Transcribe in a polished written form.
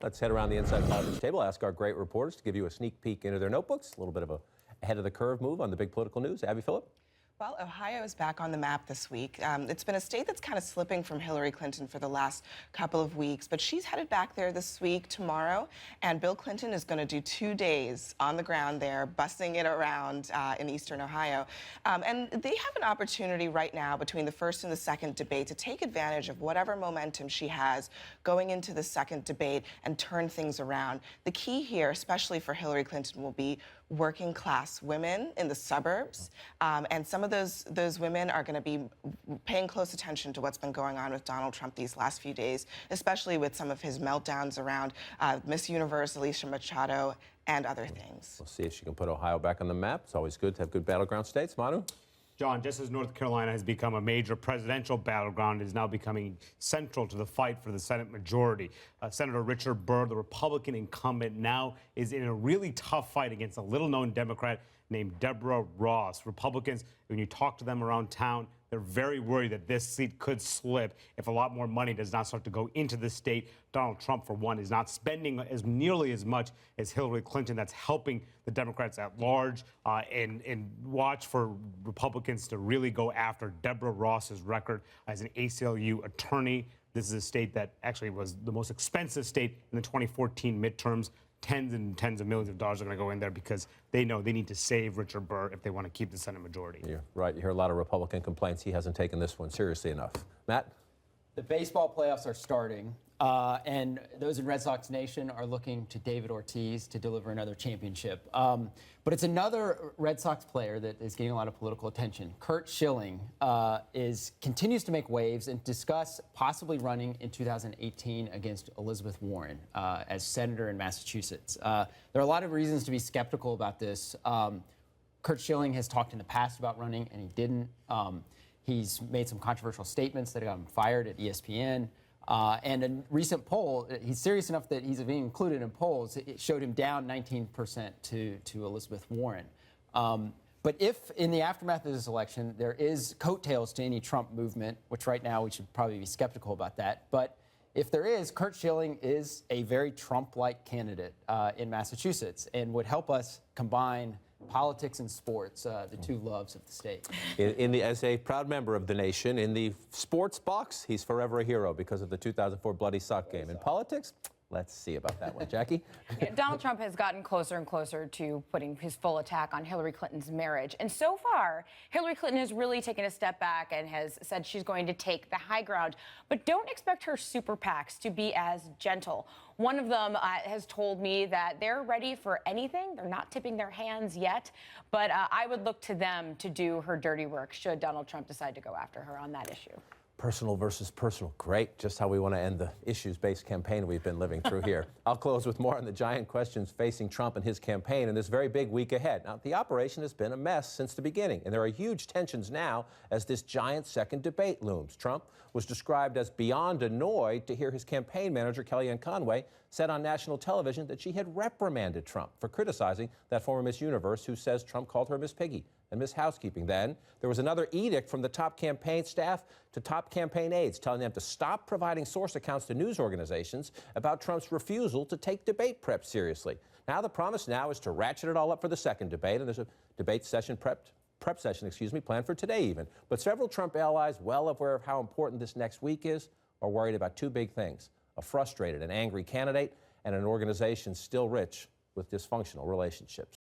Let's head around the Inside Politics table, ask our great reporters to give you a sneak peek into their notebooks, a little bit of a ahead of the curve move on the big political news. Abby Phillip. Well, Ohio is back on the map this week. It's been a state that's kind of slipping from Hillary Clinton for the last couple of weeks, but she's headed back there this week, tomorrow, and Bill Clinton is going to do 2 days on the ground there, bussing it around in eastern Ohio. And they have an opportunity right now between the first and the second debate to take advantage of whatever momentum she has going into the second debate and turn things around. The key here, especially for Hillary Clinton, will be working class women in the suburbs, and some of those women are going to be paying close attention to what's been going on with Donald Trump these last few days, especially with some of his meltdowns around Miss Universe, Alicia Machado, and other things. We'll see if she can put Ohio back on the map. It's always good to have good battleground states. Manu? John, just as North Carolina has become a major presidential battleground, it is now becoming central to the fight for the Senate majority. Senator Richard Burr, the Republican incumbent, now is in a really tough fight against a little-known Democrat named Deborah Ross. Republicans, when you talk to them around town, they're very worried that this seat could slip if a lot more money does not start to go into the state. Donald Trump, for one, is not spending as nearly as much as Hillary Clinton. That's helping the Democrats at large, and watch for Republicans to really go after Deborah Ross's record as an ACLU attorney. This is a state that actually was the most expensive state in the 2014 midterms. Tens and tens of millions of dollars are going to go in there because they know they need to save Richard Burr if they want to keep the Senate majority. You're right. You hear a lot of Republican complaints. He hasn't taken this one seriously enough. Matt? The baseball playoffs are starting, and those in Red Sox Nation are looking to David Ortiz to deliver another championship. But it's another Red Sox player that is getting a lot of political attention. Curt Schilling continues to make waves and discuss possibly running in 2018 against Elizabeth Warren as senator in Massachusetts. There are a lot of reasons to be skeptical about this. Curt Schilling has talked in the past about running, and he didn't. He's made some controversial statements that got him fired at ESPN. And a recent poll, he's serious enough that he's being included in polls. It showed him down 19% to Elizabeth Warren. But if in the aftermath of this election, there is coattails to any Trump movement, which right now we should probably be skeptical about that. But if there is, Curt Schilling is a very Trump-like candidate in Massachusetts and would help us combine politics and sports, the two loves of the state. As a proud member of the nation, in the sports box, he's forever a hero because of the 2004 Bloody Sock game. In politics, let's see about that one. Jackie? Donald Trump has gotten closer and closer to putting his full attack on Hillary Clinton's marriage. And so far, Hillary Clinton has really taken a step back and has said she's going to take the high ground. But don't expect her super PACs to be as gentle. One of them has told me that they're ready for anything. They're not tipping their hands yet. But I would look to them to do her dirty work should Donald Trump decide to go after her on that issue. Personal versus personal. Great. Just how we want to end the issues-based campaign we've been living through here. I'll close with more on the giant questions facing Trump and his campaign in this very big week ahead. Now, the operation has been a mess since the beginning, and there are huge tensions now as this giant second debate looms. Trump was described as beyond annoyed to hear his campaign manager, Kellyanne Conway, said on national television that she had reprimanded Trump for criticizing that former Miss Universe who says Trump called her Miss Piggy and Miss Housekeeping. Then there was another edict from the top campaign staff to top campaign aides telling them to stop providing source accounts to news organizations about Trump's refusal to take debate prep seriously. Now the promise now is to ratchet it all up for the second debate, and there's a debate session prep session, planned for today even. But several Trump allies, well aware of how important this next week is, are worried about two big things: a frustrated and angry candidate and an organization still rich with dysfunctional relationships.